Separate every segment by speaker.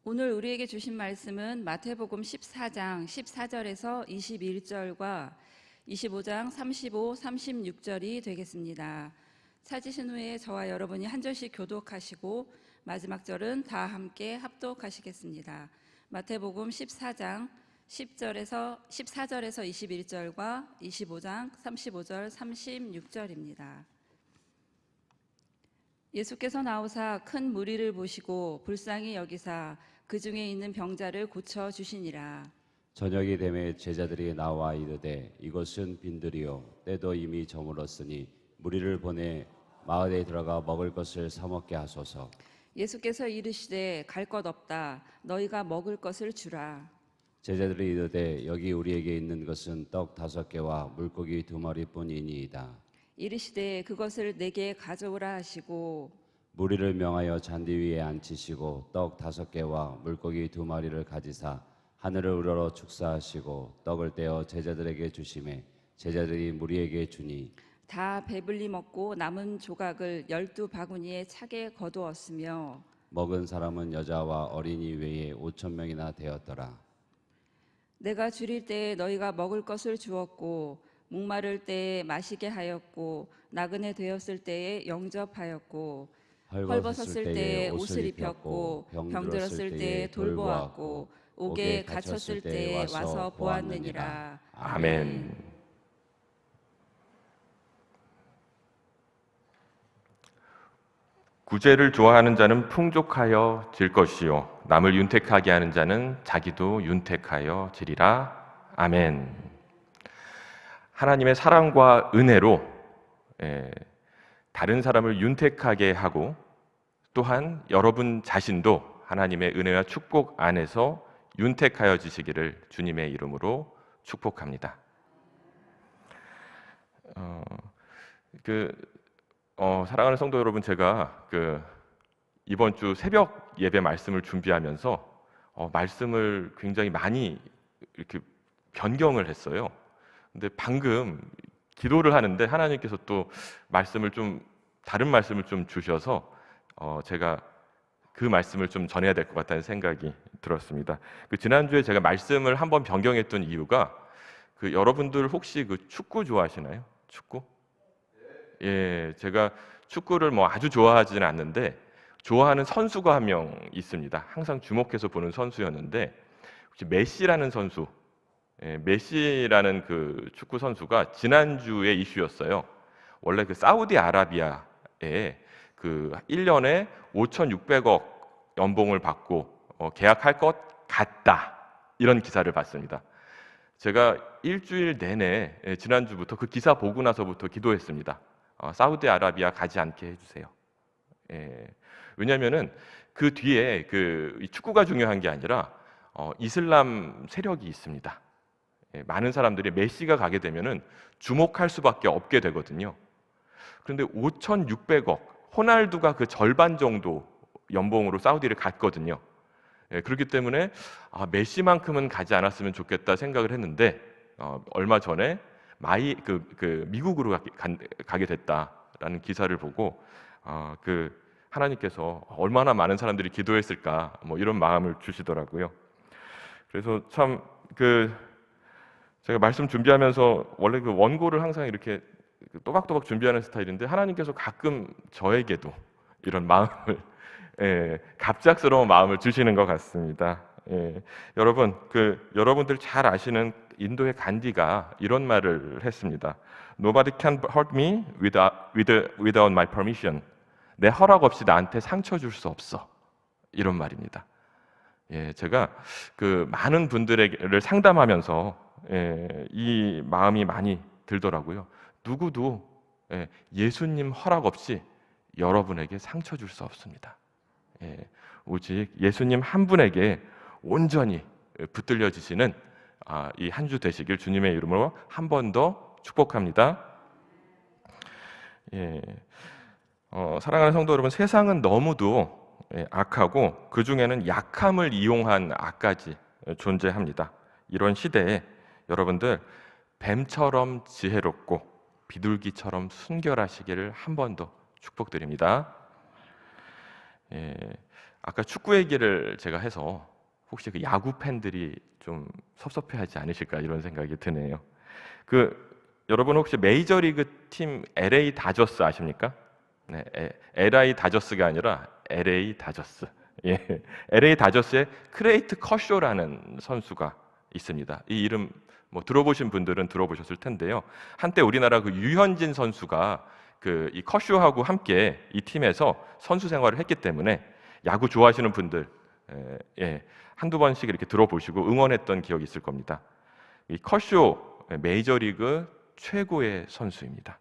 Speaker 1: 오늘 우리에게 주신 말씀은 마태복음 14장 14절에서 21절과 25장 35, 36절이 되겠습니다. 찾으신 후에 저와 여러분이 한 절씩 교독하시고 마지막 절은 다 함께 합독하시겠습니다. 마태복음 14장 14절에서 21절과 25장 35절 36절입니다. 예수께서 나오사 큰 무리를 보시고 불쌍히 여기사 그 중에 있는 병자를 고쳐 주시니라.
Speaker 2: 저녁이 되매 제자들이 나와 이르되 이것은 빈들이요 때도 이미 저물었으니 무리를 보내 마을에 들어가 먹을 것을 사 먹게 하소서.
Speaker 1: 예수께서 이르시되 갈 것 없다 너희가 먹을 것을 주라.
Speaker 2: 제자들이 이르되 여기 우리에게 있는 것은 떡 5개와 물고기 2마리뿐이니이다.
Speaker 1: 이르시되 그것을 내게 가져오라 하시고
Speaker 2: 무리를 명하여 잔디 위에 앉히시고 떡 5개와 물고기 2마리를 가지사 하늘을 우러러 축사하시고 떡을 떼어 제자들에게 주시매 제자들이 무리에게 주니
Speaker 1: 다 배불리 먹고 남은 조각을 12바구니에 차게 거두었으며
Speaker 2: 먹은 사람은 여자와 어린이 외에 5,000명이나 되었더라.
Speaker 1: 내가 줄일 때에 너희가 먹을 것을 주었고 목마를 때에 마시게 하였고 나그네 되었을 때에 영접하였고 헐벗었을 때에 옷을 입혔고 병들었을 때에 돌보았고 옥에 갇혔을 때에 와서 보았느니라.
Speaker 3: 아멘. 구제를 좋아하는 자는 풍족하여 질 것이요 남을 윤택하게 하는 자는 자기도 윤택하여 지리라. 아멘. 하나님의 사랑과 은혜로 다른 사람을 윤택하게 하고 또한 여러분 자신도 하나님의 은혜와 축복 안에서 윤택하여 지시기를 주님의 이름으로 축복합니다. 사랑하는 성도 여러분, 제가 이번 주 새벽 예배 말씀을 준비하면서 말씀을 굉장히 많이 이렇게 변경을 했어요. 근데 방금 기도를 하는데 하나님께서 또 다른 말씀을 좀 주셔서 제가 그 말씀을 좀 전해야 될 것 같다는 생각이 들었습니다. 지난주에 제가 말씀을 한번 변경했던 이유가 여러분들 혹시 축구 좋아하시나요? 축구? 예, 제가 축구를 아주 좋아하지는 않는데 좋아하는 선수가 한 명 있습니다. 항상 주목해서 보는 선수였는데 혹시 메시라는 선수, 메시라는 축구 선수가 지난주에 이슈였어요. 원래 사우디아라비아에 1년에 5,600억 연봉을 받고 계약할 것 같다, 이런 기사를 봤습니다. 제가 일주일 내내 지난주부터 그 기사 보고 나서부터 기도했습니다. 사우디아라비아 가지 않게 해주세요. 왜냐하면은 그 뒤에 이 축구가 중요한 게 아니라 이슬람 세력이 있습니다. 많은 사람들이 메시가 가게 되면은 주목할 수밖에 없게 되거든요. 그런데 5,600억, 호날두가 그 절반 정도 연봉으로 사우디를 갔거든요. 그렇기 때문에 메시만큼은 가지 않았으면 좋겠다 생각을 했는데 얼마 전에 미국으로 가게 됐다라는 기사를 보고 하나님께서 얼마나 많은 사람들이 기도했을까 이런 마음을 주시더라고요. 그래서 참 제가 말씀 준비하면서 원래 원고를 항상 이렇게 또박또박 준비하는 스타일인데 하나님께서 가끔 저에게도 이런 마음을 갑작스러운 마음을 주시는 것 같습니다. 여러분, 여러분들 잘 아시는 인도의 간디가 이런 말을 했습니다. Nobody can hurt me without my permission. 내 허락 없이 나한테 상처 줄 수 없어. 이런 말입니다. 제가 많은 분들을 상담하면서 이 마음이 많이 들더라고요. 누구도 예수님 허락 없이 여러분에게 상처 줄 수 없습니다. 오직 예수님 한 분에게 온전히 붙들려지시는 이 한 주 되시길 주님의 이름으로 한 번 더 축복합니다. 사랑하는 성도 여러분, 세상은 너무도 악하고 그 중에는 약함을 이용한 악까지 존재합니다. 이런 시대에 여러분들 뱀처럼 지혜롭고 비둘기처럼 순결하시기를 한 번 더 축복드립니다. 아까 축구 얘기를 제가 해서 혹시 그 야구 팬들이 좀 섭섭해하지 않으실까 이런 생각이 드네요. 여러분 혹시 메이저리그 팀 LA 다저스 아십니까? 네, LA 다저스가 아니라 LA 다저스. 예, LA 다저스의 크레이트 커쇼라는 선수가 있습니다. 이 이름 뭐 들어보신 분들은 들어보셨을 텐데요. 한때 우리나라 그 유현진 선수가 이 커쇼하고 함께 이 팀에서 선수 생활을 했기 때문에 야구 좋아하시는 분들 한두 번씩 이렇게 들어보시고 응원했던 기억이 있을 겁니다. 이 커쇼 메이저리그 최고의 선수입니다.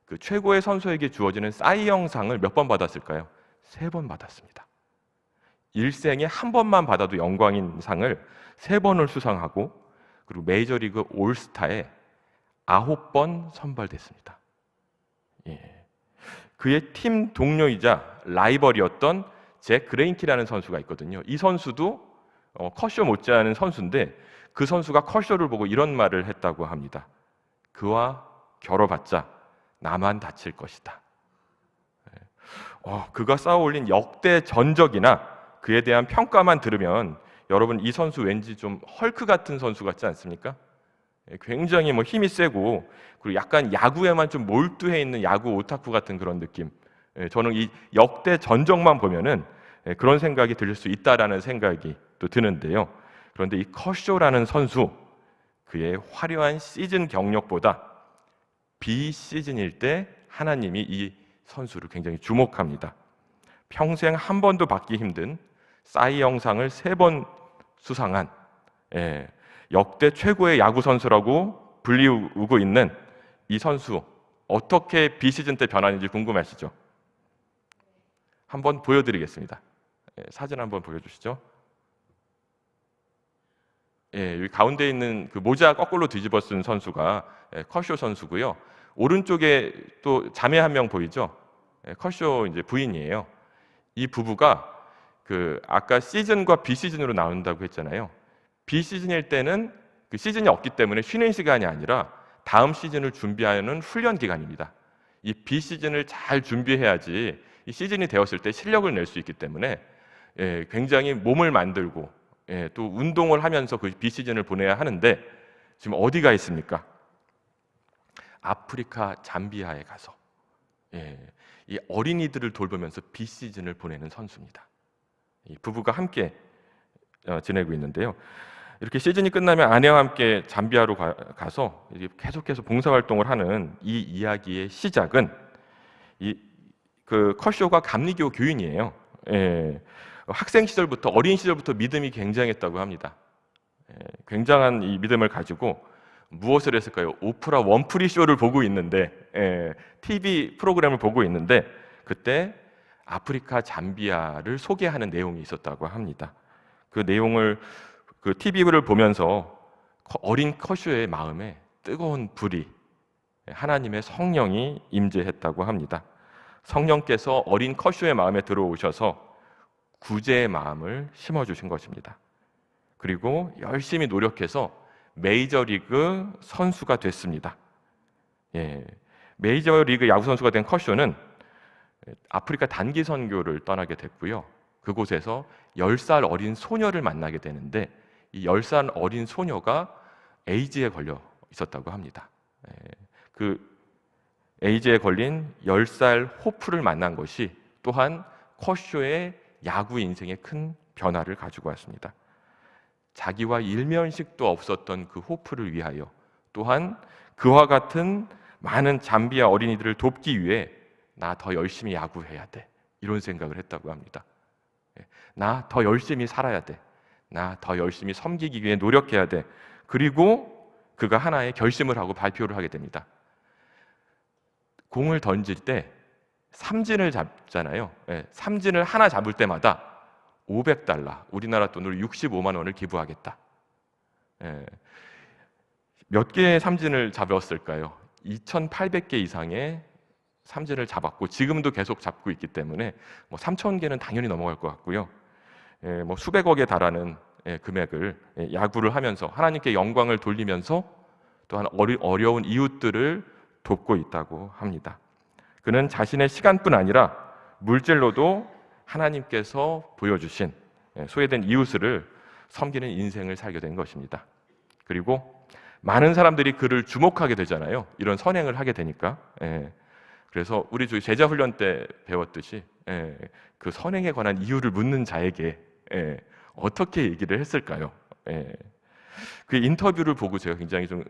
Speaker 3: 그 최고의 선수에게 주어지는 사이 영상을 몇 번 받았을까요? 3번 받았습니다. 일생에 한 번만 받아도 영광인 상을 3번을 수상하고 그리고 메이저리그 올스타에 9번 선발됐습니다. 예. 그의 팀 동료이자 라이벌이었던 잭 그레인키라는 선수가 있거든요. 이 선수도 커쇼 못지않은 선수인데 그 선수가 커쇼를 보고 이런 말을 했다고 합니다. 그와 겨뤄봤자 나만 다칠 것이다. 그가 쌓아올린 역대 전적이나 그에 대한 평가만 들으면 여러분 이 선수 왠지 좀 헐크 같은 선수 같지 않습니까? 굉장히 뭐 힘이 세고 그리고 약간 야구에만 좀 몰두해 있는 야구 오타쿠 같은 그런 느낌. 저는 이 역대 전적만 보면은 그런 생각이 들 수 있다라는 생각이 또 드는데요. 그런데 이 커쇼라는 선수 그의 화려한 시즌 경력보다 비시즌일 때 하나님이 이 선수를 굉장히 주목합니다. 평생 한 번도 받기 힘든 사이 영상을 3번 수상한 역대 최고의 야구 선수라고 불리우고 있는 이 선수 어떻게 비시즌 때 변하는지 궁금하시죠? 한번 보여드리겠습니다. 사진 한번 보여주시죠. 여기 가운데 있는 그 모자 거꾸로 뒤집어 쓴 선수가 커쇼 선수고요. 오른쪽에 또 자매 한 명 보이죠? 커쇼 이제 부인이에요. 이 부부가 아까 시즌과 비시즌으로 나온다고 했잖아요. 비시즌일 때는 그 시즌이 없기 때문에 쉬는 시간이 아니라 다음 시즌을 준비하는 훈련 기간입니다. 이 비시즌을 잘 준비해야지 이 시즌이 되었을 때 실력을 낼 수 있기 때문에 굉장히 몸을 만들고 또 운동을 하면서 그 비시즌을 보내야 하는데 지금 어디가 있습니까? 아프리카 잠비아에 가서 이 어린이들을 돌보면서 비시즌을 보내는 선수입니다. 이 부부가 함께 지내고 있는데요. 이렇게 시즌이 끝나면 아내와 함께 잠비아로 가서 계속해서 봉사활동을 하는 이 이야기의 시작은 그 커쇼가 감리교 교인이에요. 학생 시절부터 어린 시절부터 믿음이 굉장했다고 합니다. 굉장한 이 믿음을 가지고 무엇을 했을까요? 오프라 원프리 쇼를 보고 있는데 TV 프로그램을 보고 있는데 그때 아프리카 잠비아를 소개하는 내용이 있었다고 합니다. 그 내용을 그 TV를 보면서 어린 커쇼의 마음에 뜨거운 불이 하나님의 성령이 임재했다고 합니다. 성령께서 어린 커쇼의 마음에 들어오셔서 구제의 마음을 심어주신 것입니다. 그리고 열심히 노력해서 메이저리그 선수가 됐습니다. 메이저리그 야구 선수가 된 커쇼는 아프리카 단기 선교를 떠나게 됐고요. 그곳에서 10살 어린 소녀를 만나게 되는데 이 10살 어린 소녀가 에이즈에 걸려 있었다고 합니다. 그 에이즈에 걸린 10살 호프를 만난 것이 또한 커쇼의 야구 인생에 큰 변화를 가지고 왔습니다. 자기와 일면식도 없었던 그 호프를 위하여 또한 그와 같은 많은 잠비아 어린이들을 돕기 위해 나 더 열심히 야구해야 돼 이런 생각을 했다고 합니다. 나 더 열심히 살아야 돼. 나 더 열심히 섬기기 위해 노력해야 돼. 그리고 그가 하나의 결심을 하고 발표를 하게 됩니다. 공을 던질 때 삼진을 잡잖아요. 삼진을 하나 잡을 때마다 $500, 우리나라 돈으로 65만 원을 기부하겠다. 몇 개의 삼진을 잡았을까요? 2,800개 이상의 삼진을 잡았고 지금도 계속 잡고 있기 때문에 3,000개는 당연히 넘어갈 것 같고요. 뭐 수백억에 달하는 금액을 야구를 하면서 하나님께 영광을 돌리면서 또한 어려운 이웃들을 돕고 있다고 합니다. 그는 자신의 시간뿐 아니라 물질로도 하나님께서 보여주신 소외된 이웃을 섬기는 인생을 살게 된 것입니다. 그리고 많은 사람들이 그를 주목하게 되잖아요. 이런 선행을 하게 되니까. 그래서 우리 저희 제자 훈련 때 배웠듯이 그 선행에 관한 이유를 묻는 자에게 어떻게 얘기를 했을까요? 그 인터뷰를 보고 제가 굉장히 좀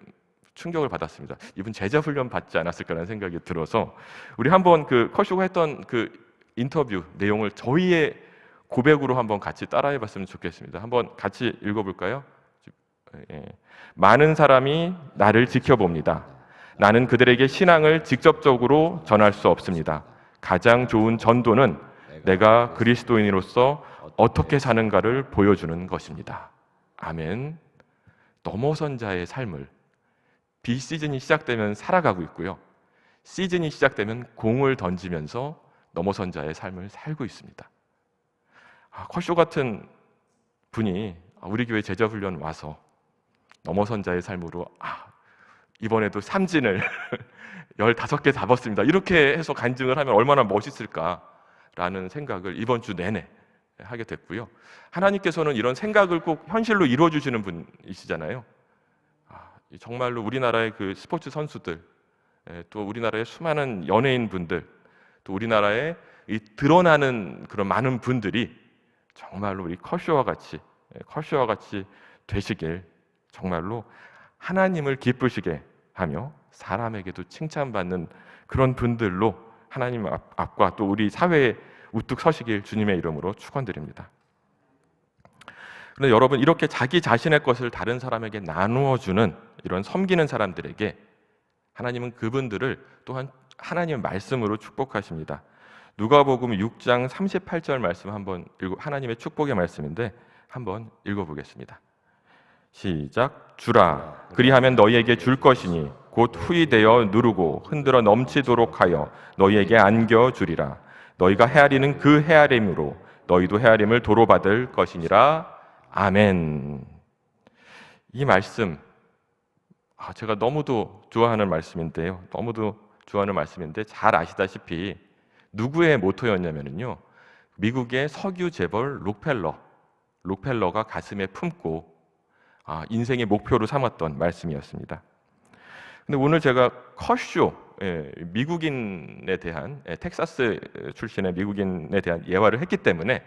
Speaker 3: 충격을 받았습니다. 이분 제자 훈련 받지 않았을까라는 생각이 들어서 우리 한번 그 컷쇼가 했던 그 인터뷰 내용을 저희의 고백으로 한번 같이 따라해봤으면 좋겠습니다. 한번 같이 읽어볼까요? 많은 사람이 나를 지켜봅니다. 나는 그들에게 신앙을 직접적으로 전할 수 없습니다. 가장 좋은 전도는 내가 그리스도인으로서 어떻게 사는가를 보여주는 것입니다. 아멘. 넘어선 자의 삶을 비시즌이 시작되면 살아가고 있고요. 시즌이 시작되면 공을 던지면서 넘어선 자의 삶을 살고 있습니다. 컷쇼 같은 분이 우리 교회 제자훈련 와서 넘어선 자의 삶으로 이번에도 삼진을 15개 잡았습니다. 이렇게 해서 간증을 하면 얼마나 멋있을까라는 생각을 이번 주 내내 하게 됐고요. 하나님께서는 이런 생각을 꼭 현실로 이루어주시는 분이시잖아요. 정말로 우리나라의 그 스포츠 선수들, 또 우리나라의 수많은 연예인분들, 또 우리나라의 이 드러나는 그런 많은 분들이 정말로 우리 컷쇼와 같이 되시길, 정말로 하나님을 기쁘시게 하며 사람에게도 칭찬받는 그런 분들로 하나님 앞과 또 우리 사회에 우뚝 서시길 주님의 이름으로 축원드립니다. 그런데 여러분, 이렇게 자기 자신의 것을 다른 사람에게 나누어 주는 이런 섬기는 사람들에게 하나님은 그분들을 또한 하나님의 말씀으로 축복하십니다. 누가복음 6장 38절 말씀 한번 하나님의 축복의 말씀인데 한번 읽어보겠습니다. 시작. 주라, 그리하면 너희에게 줄 것이니 곧 후이되어 누르고 흔들어 넘치도록 하여 너희에게 안겨 주리라. 너희가 헤아리는 그 헤아림으로 너희도 헤아림을 도로 받을 것이니라. 아멘. 이 말씀, 제가 너무도 좋아하는 말씀인데요. 잘 아시다시피 누구의 모토였냐면요, 미국의 석유 재벌 록펠러가 가슴에 품고 인생의 목표로 삼았던 말씀이었습니다. 근데 오늘 제가 컷쇼, 미국인에 대한, 텍사스 출신의 미국인에 대한 예화를 했기 때문에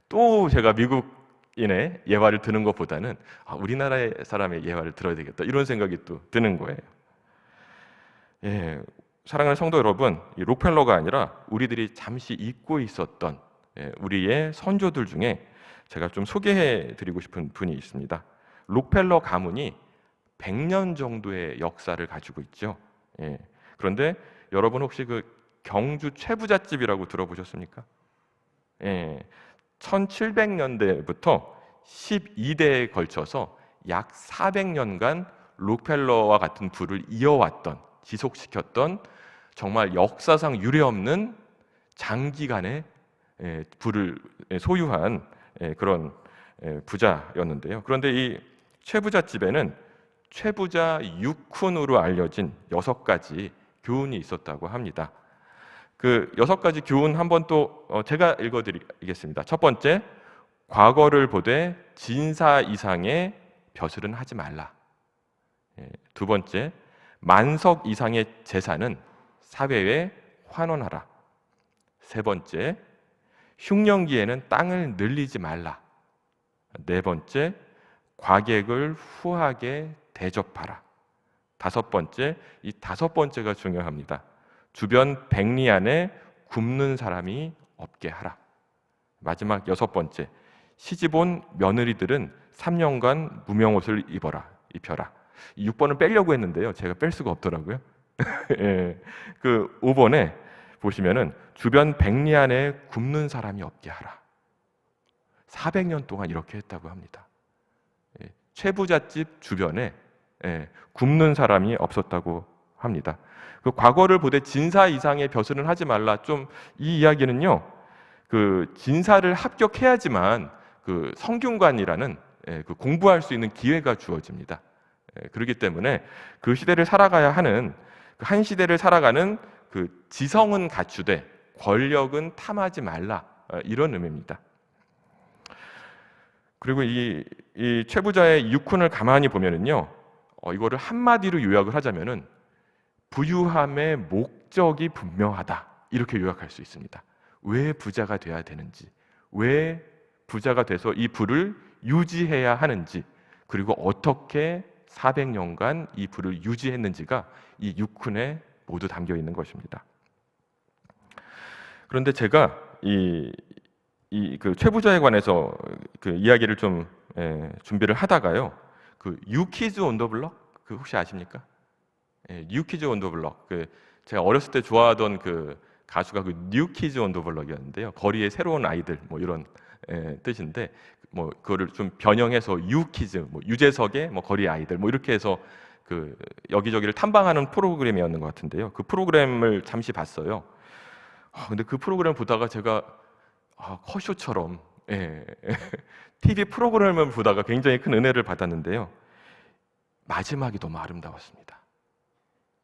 Speaker 3: 또 제가 미국인의 예화를 드는 것보다는 우리나라의 사람의 예화를 들어야 되겠다, 이런 생각이 또 드는 거예요. 사랑하는 성도 여러분, 이 록펠러가 아니라 우리들이 잠시 잊고 있었던 우리의 선조들 중에 제가 좀 소개해 드리고 싶은 분이 있습니다. 록펠러 가문이 100년 정도의 역사를 가지고 있죠. 그런데 여러분 혹시 그 경주 최부잣집이라고 들어보셨습니까? 1700년대부터 12대에 걸쳐서 약 400년간 록펠러와 같은 부를 지속시켰던 정말 역사상 유례없는 장기간의 부를 소유한 그런 부자였는데요. 그런데 이 최부잣집에는 최부자 육훈으로 알려진 6가지 교훈이 있었다고 합니다. 그 6가지 교훈 한번 또 제가 읽어드리겠습니다. 첫 번째, 과거를 보되 진사 이상의 벼슬은 하지 말라. 두 번째, 만석 이상의 재산은 사회에 환원하라. 세 번째, 흉년기에는 땅을 늘리지 말라. 네 번째, 과객을 후하게 대접하라. 다섯 번째, 이 5번째가 중요합니다. 주변 백리 안에 굶는 사람이 없게 하라. 마지막 6번째, 시집온 며느리들은 3년간 무명옷을 입혀라. 이 6번을 빼려고 했는데요, 제가 뺄 수가 없더라고요. 그 5번에 보시면은 주변 백리 안에 굶는 사람이 없게 하라. 400년 동안 이렇게 했다고 합니다. 최부잣집 주변에 굶는 사람이 없었다고 합니다. 그 과거를 보되 진사 이상의 벼슬은 하지 말라. 좀 이 이야기는요, 그 진사를 합격해야지만 그 성균관이라는 그 공부할 수 있는 기회가 주어집니다. 그렇기 때문에 그 시대를 살아가야 하는, 한 시대를 살아가는 그 지성은 갖추되 권력은 탐하지 말라, 이런 의미입니다. 그리고 이 최부자의 육훈을 가만히 보면은요, 이거를 한마디로 요약을 하자면은 부유함의 목적이 분명하다, 이렇게 요약할 수 있습니다. 왜 부자가 돼야 되는지, 왜 부자가 돼서 이 부를 유지해야 하는지, 그리고 어떻게 400년간 이 부를 유지했는지가 이 육훈에 모두 담겨 있는 것입니다. 그런데 제가 그 최부자에 관해서 그 이야기를 좀 준비를 하다가요, 그 뉴키즈 온 더 블럭, 그 혹시 아십니까? 뉴키즈 온 더 블럭. 그 제가 어렸을 때 좋아하던 그 가수가 그 뉴키즈 온 더 블럭이었는데요. 거리의 새로운 아이들, 뭐 이런 뜻인데, 뭐 그거를 좀 변형해서 유키즈, 뭐 유재석의 뭐 거리의 아이들, 뭐 이렇게 해서 그 여기저기를 탐방하는 프로그램이었는 것 같은데요. 그 프로그램을 잠시 봤어요. 근데 그 프로그램 보다가 제가 커쇼처럼 TV 프로그램을 보다가 굉장히 큰 은혜를 받았는데요. 마지막이 너무 아름다웠습니다.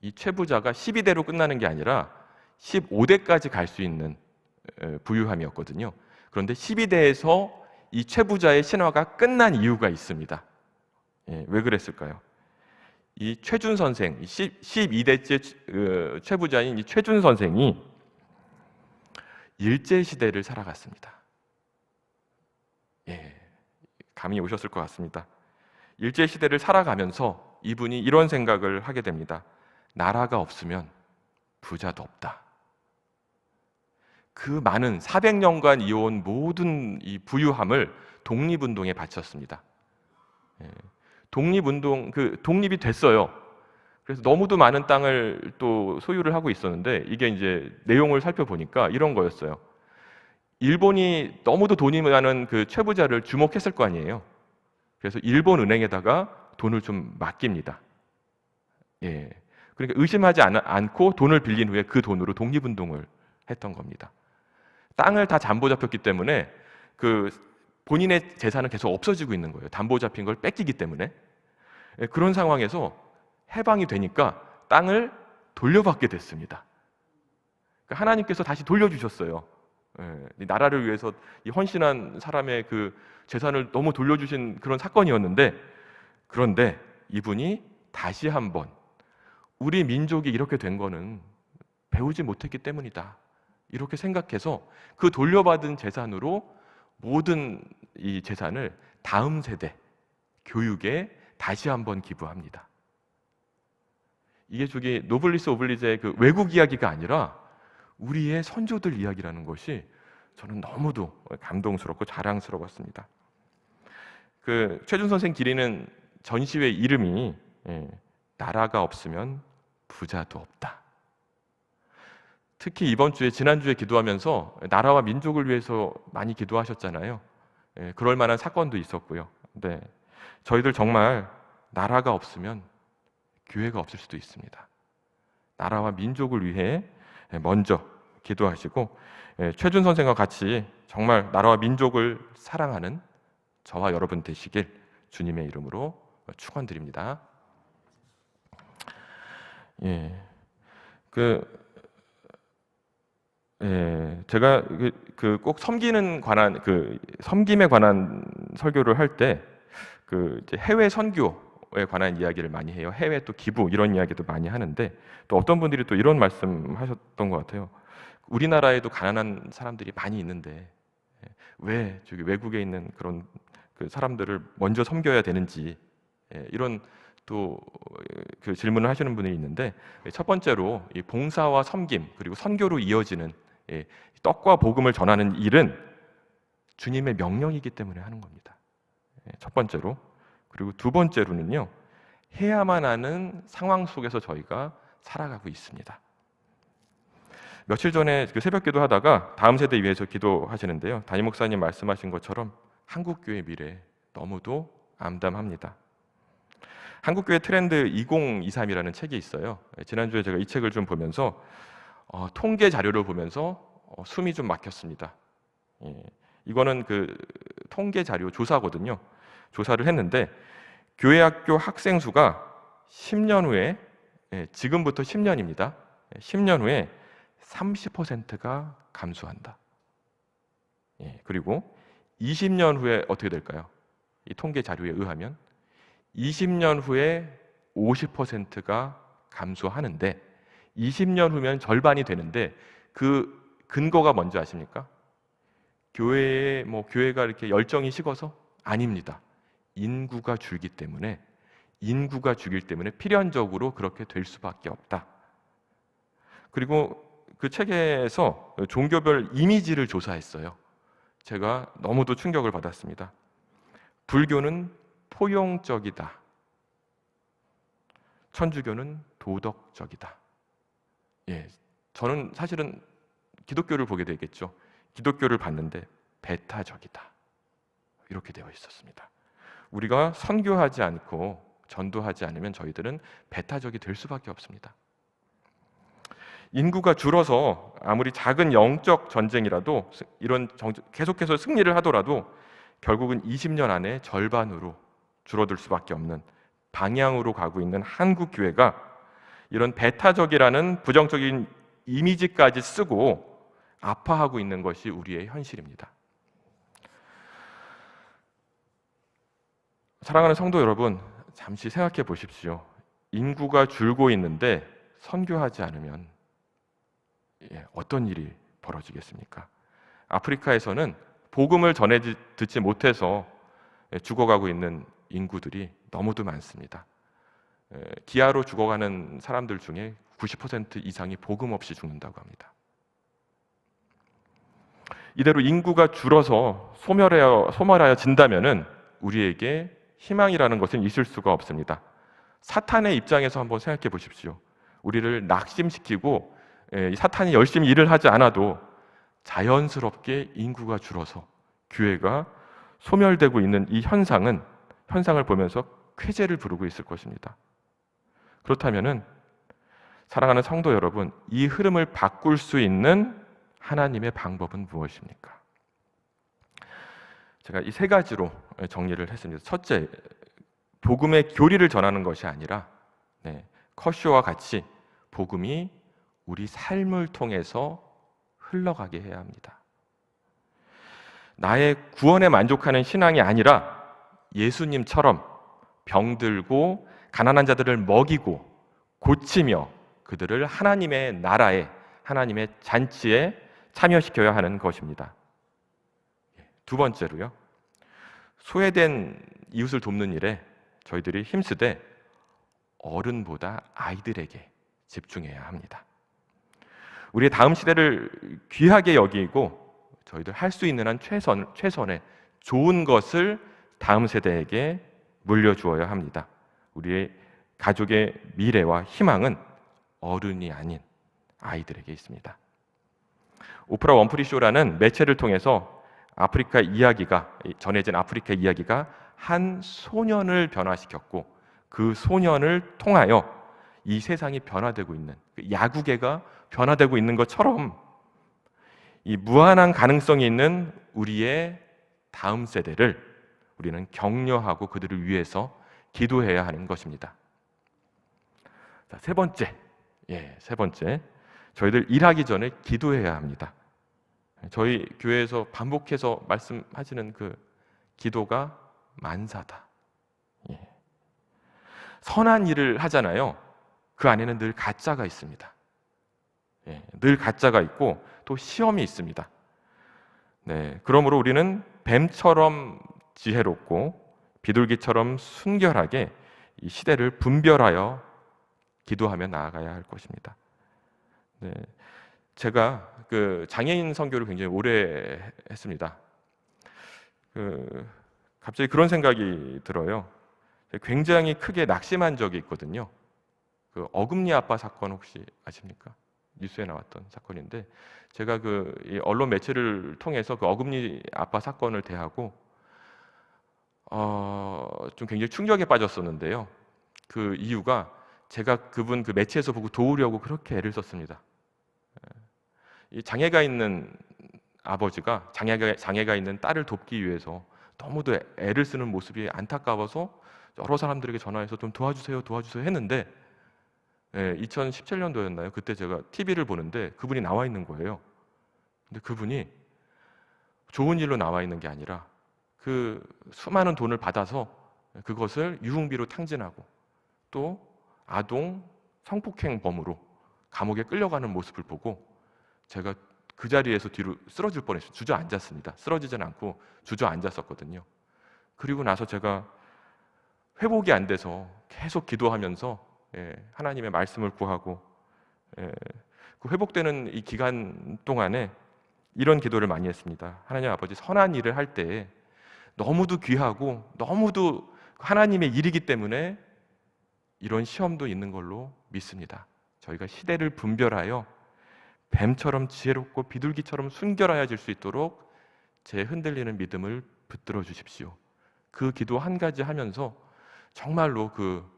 Speaker 3: 이 최부자가 12대로 끝나는 게 아니라 15대까지 갈 수 있는 부유함이었거든요. 그런데 12대에서 이 최부자의 신화가 끝난 이유가 있습니다. 왜 그랬을까요? 이 최준 선생, 12대째 최부자인 이 최준 선생이 일제시대를 살아갔습니다. 감이 오셨을 것 같습니다. 일제시대를 살아가면서 이분이 이런 생각을 하게 됩니다. 나라가 없으면 부자도 없다. 그 많은 400년간 이어온 모든 이 부유함을 독립운동에 바쳤습니다. 독립이 됐어요. 그래서 너무도 많은 땅을 또 소유를 하고 있었는데, 이게 이제 내용을 살펴보니까 이런 거였어요. 일본이 너무도 돈이 많은 그 최부자를 주목했을 거 아니에요. 그래서 일본 은행에다가 돈을 좀 맡깁니다. 그러니까 의심하지 않고 돈을 빌린 후에 그 돈으로 독립운동을 했던 겁니다. 땅을 다 담보 잡혔기 때문에 그 본인의 재산은 계속 없어지고 있는 거예요. 담보 잡힌 걸 뺏기기 때문에. 그런 상황에서 해방이 되니까 땅을 돌려받게 됐습니다. 그러니까 하나님께서 다시 돌려주셨어요. 나라를 위해서 이 헌신한 사람의 그 재산을 너무 돌려주신 그런 사건이었는데, 그런데 이분이 다시 한번 우리 민족이 이렇게 된 거는 배우지 못했기 때문이다, 이렇게 생각해서 그 돌려받은 재산으로 모든 이 재산을 다음 세대 교육에 다시 한번 기부합니다. 이게 저기 노블리스 오블리제의 그 외국 이야기가 아니라 우리의 선조들 이야기라는 것이 저는 너무도 감동스럽고 자랑스러웠습니다. 그 최준 선생 기리는 전시회 이름이 나라가 없으면 부자도 없다. 특히 이번 주에, 지난주에 기도하면서 나라와 민족을 위해서 많이 기도하셨잖아요. 그럴 만한 사건도 있었고요. 근데 저희들 정말 나라가 없으면 교회가 없을 수도 있습니다. 나라와 민족을 위해 먼저 기도하시고, 최준 선생과 같이 정말 나라와 민족을 사랑하는 저와 여러분 되시길 주님의 이름으로 축원드립니다. 제가 꼭 섬김에 관한 설교를 할 때 해외 선교에 관한 이야기를 많이 해요. 해외 또 기부, 이런 이야기도 많이 하는데, 또 어떤 분들이 또 이런 말씀하셨던 것 같아요. 우리나라에도 가난한 사람들이 많이 있는데 왜 저기 외국에 있는 그런 그 사람들을 먼저 섬겨야 되는지, 이런 또 그 질문을 하시는 분이 있는데, 첫 번째로 이 봉사와 섬김 그리고 선교로 이어지는 떡과 복음을 전하는 일은 주님의 명령이기 때문에 하는 겁니다. 첫 번째로. 그리고 두 번째로는요, 해야만 하는 상황 속에서 저희가 살아가고 있습니다. 며칠 전에 그 새벽기도 하다가 다음 세대 위해서 기도하시는데요, 담임 목사님 말씀하신 것처럼 한국교회 미래 너무도 암담합니다. 한국교회 트렌드 2023이라는 책이 있어요. 지난주에 제가 이 책을 좀 보면서 통계 자료를 보면서 숨이 좀 막혔습니다. 이거는 그 통계 자료 조사거든요. 조사를 했는데 교회학교 학생 수가 10년 후에, 지금부터 10년입니다. 10년 후에 30%가 감소한다. 예, 그리고 20년 후에 어떻게 될까요? 이 통계 자료에 의하면 20년 후에 50%가 감소하는데 20년 후면 절반이 되는데 그 근거가 뭔지 아십니까? 교회가 이렇게 열정이 식어서? 아닙니다. 인구가 줄기 때문에 필연적으로 그렇게 될 수밖에 없다. 그리고 그 책에서 종교별 이미지를 조사했어요. 제가 너무도 충격을 받았습니다. 불교는 포용적이다. 천주교는 도덕적이다. 예, 저는 사실은 기독교를 보게 되겠죠. 기독교를 봤는데 배타적이다. 이렇게 되어 있었습니다. 우리가 선교하지 않고 전도하지 않으면 저희들은 배타적이 될 수밖에 없습니다. 인구가 줄어서 아무리 작은 영적 전쟁이라도 계속해서 승리를 하더라도 결국은 20년 안에 절반으로 줄어들 수밖에 없는 방향으로 가고 있는 한국 교회가 이런 배타적이라는 부정적인 이미지까지 쓰고 아파하고 있는 것이 우리의 현실입니다. 사랑하는 성도 여러분, 잠시 생각해 보십시오. 인구가 줄고 있는데 선교하지 않으면 어떤 일이 벌어지겠습니까? 아프리카에서는 복음을 전해 듣지 못해서 죽어가고 있는 인구들이 너무도 많습니다. 기아로 죽어가는 사람들 중에 90% 이상이 복음 없이 죽는다고 합니다. 이대로 인구가 줄어서 소멸하여진다면은 우리에게 희망이라는 것은 있을 수가 없습니다. 사탄의 입장에서 한번 생각해 보십시오. 우리를 낙심시키고 사탄이 열심히 일을 하지 않아도 자연스럽게 인구가 줄어서 교회가 소멸되고 있는 이 현상을 보면서 쾌재를 부르고 있을 것입니다. 그렇다면은 사랑하는 성도 여러분, 이 흐름을 바꿀 수 있는 하나님의 방법은 무엇입니까? 제가 이 세 가지로 정리를 했습니다. 첫째, 복음의 교리를 전하는 것이 아니라 커쇼와 같이 복음이 우리 삶을 통해서 흘러가게 해야 합니다. 나의 구원에 만족하는 신앙이 아니라 예수님처럼 병들고 가난한 자들을 먹이고 고치며 그들을 하나님의 나라에, 하나님의 잔치에 참여시켜야 하는 것입니다. 두 번째로요, 소외된 이웃을 돕는 일에 저희들이 힘쓰되 어른보다 아이들에게 집중해야 합니다. 우리의 다음 시대를 귀하게 여기고 저희들 할 수 있는 한 최선의 좋은 것을 다음 세대에게 물려주어야 합니다. 우리의 가족의 미래와 희망은 어른이 아닌 아이들에게 있습니다. 오프라 원프리 쇼라는 매체를 통해서 전해진 아프리카 이야기가 한 소년을 변화시켰고 그 소년을 통하여 이 세상이 변화되고 있는, 야구계가 변화되고 있는 것처럼 이 무한한 가능성이 있는 우리의 다음 세대를 우리는 격려하고 그들을 위해서 기도해야 하는 것입니다. 자, 세 번째, 저희들 일하기 전에 기도해야 합니다. 저희 교회에서 반복해서 말씀하시는 그 기도가 만사다. 선한 일을 하잖아요. 그 안에는 늘 가짜가 있습니다. 늘 가짜가 있고 또 시험이 있습니다. 그러므로 우리는 뱀처럼 지혜롭고 비둘기처럼 순결하게 이 시대를 분별하여 기도하며 나아가야 할 것입니다. 제가 그 장애인 선교를 굉장히 오래 했습니다. 갑자기 그런 생각이 들어요. 굉장히 크게 낙심한 적이 있거든요. 그 어금니 아빠 사건 혹시 아십니까? 뉴스에 나왔던 사건인데 제가 이 언론 매체를 통해서 그 어금니 아빠 사건을 대하고 좀 굉장히 충격에 빠졌었는데요. 그 이유가 제가 그분 그 매체에서 보고 도우려고 그렇게 애를 썼습니다. 이 장애가 있는 아버지가 장애가 있는 딸을 돕기 위해서 너무도 애를 쓰는 모습이 안타까워서 여러 사람들에게 전화해서 좀 도와주세요 했는데 2017년도였나요? 그때 제가 TV를 보는데 그분이 나와 있는 거예요. 근데 그분이 좋은 일로 나와 있는 게 아니라 그 수많은 돈을 받아서 그것을 유흥비로 탕진하고 또 아동 성폭행범으로 감옥에 끌려가는 모습을 보고 제가 그 자리에서 뒤로 쓰러질 뻔했어요. 주저앉았습니다. 쓰러지진 않고 주저앉았었거든요. 그리고 나서 제가 회복이 안 돼서 계속 기도하면서 하나님의 말씀을 구하고 그 회복되는 이 기간 동안에 이런 기도를 많이 했습니다. 하나님 아버지, 선한 일을 할 때 너무도 귀하고 너무도 하나님의 일이기 때문에 이런 시험도 있는 걸로 믿습니다. 저희가 시대를 분별하여 뱀처럼 지혜롭고 비둘기처럼 순결하여질 수 있도록 제 흔들리는 믿음을 붙들어 주십시오. 그 기도 한 가지 하면서 정말로 그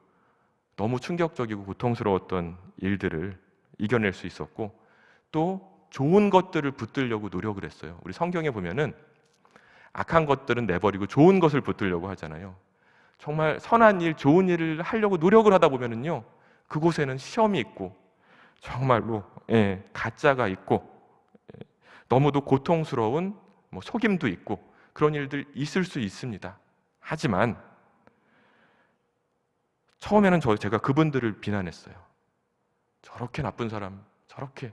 Speaker 3: 너무 충격적이고 고통스러웠던 일들을 이겨낼 수 있었고 또 좋은 것들을 붙들려고 노력을 했어요. 우리 성경에 보면은 악한 것들은 내버리고 좋은 것을 붙들려고 하잖아요. 정말 선한 일, 좋은 일을 하려고 노력을 하다 보면은요, 그곳에는 시험이 있고 정말로 가짜가 있고 너무도 고통스러운 속임도 있고 그런 일들 있을 수 있습니다. 하지만 처음에는 제가 그분들을 비난했어요. 저렇게 나쁜 사람, 저렇게.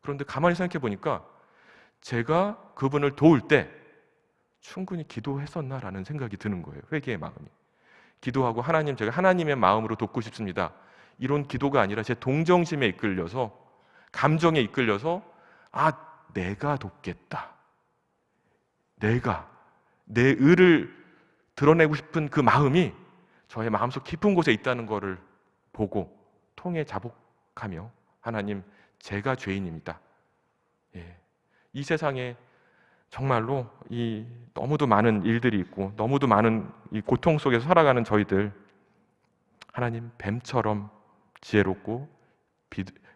Speaker 3: 그런데 가만히 생각해 보니까 제가 그분을 도울 때 충분히 기도했었나라는 생각이 드는 거예요. 회개의 마음이. 기도하고 하나님, 제가 하나님의 마음으로 돕고 싶습니다. 이런 기도가 아니라 제 동정심에 이끌려서, 감정에 이끌려서 내가 돕겠다. 내가 내 의를 드러내고 싶은 그 마음이 저의 마음속 깊은 곳에 있다는 것을 보고 통해 자복하며 하나님, 제가 죄인입니다. 이 세상에 정말로 이 너무도 많은 일들이 있고 너무도 많은 이 고통 속에서 살아가는 저희들, 하나님, 뱀처럼 지혜롭고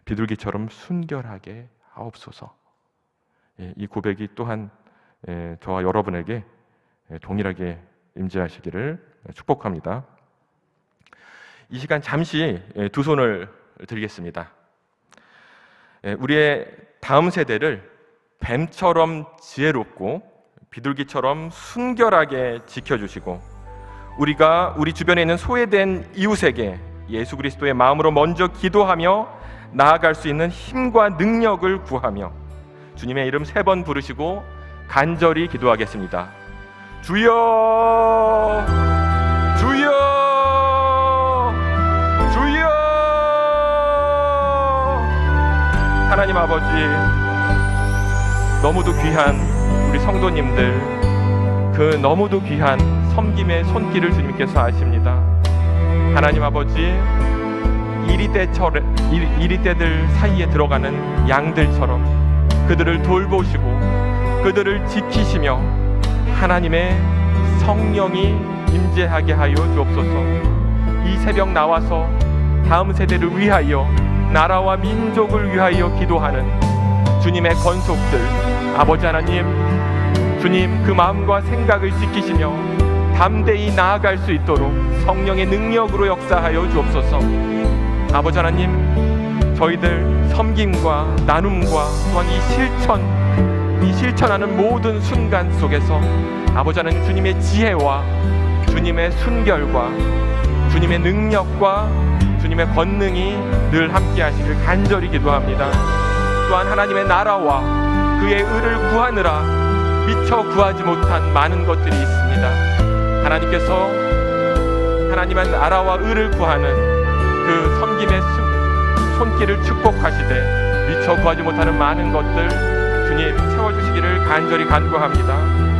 Speaker 3: 비둘기처럼 순결하게 하옵소서. 이 고백이 또한 저와 여러분에게 동일하게 임재하시기를 축복합니다. 이 시간 잠시 두 손을 드리겠습니다. 우리의 다음 세대를 뱀처럼 지혜롭고 비둘기처럼 순결하게 지켜주시고 우리가 우리 주변에 있는 소외된 이웃에게 예수 그리스도의 마음으로 먼저 기도하며 나아갈 수 있는 힘과 능력을 구하며 주님의 이름 3번 부르시고 간절히 기도하겠습니다. 주여, 주여, 주여. 하나님 아버지, 너무도 귀한 우리 성도님들, 그 너무도 귀한 섬김의 손길을 주님께서 아십니다. 하나님 아버지, 이리떼들 사이에 들어가는 양들처럼 그들을 돌보시고 그들을 지키시며 하나님의 성령이 임재하게 하여 주옵소서. 이 새벽 나와서 다음 세대를 위하여, 나라와 민족을 위하여 기도하는 주님의 권속들, 아버지 하나님, 주님 그 마음과 생각을 지키시며 담대히 나아갈 수 있도록 성령의 능력으로 역사하여 주옵소서. 아버지 하나님, 저희들 섬김과 나눔과 또한 이 실천하는 모든 순간 속에서 아버지 하나님, 주님의 지혜와 주님의 순결과 주님의 능력과 주님의 권능이 늘 함께 하시길 간절히 기도합니다. 또한 하나님의 나라와 그의 의를 구하느라 미처 구하지 못한 많은 것들이 있습니다. 하나님께서 하나님의 나라와 의를 구하는 그 섬김의 손길을 축복하시되 미처 구하지 못하는 많은 것들 주님 채워주시기를 간절히 간구합니다.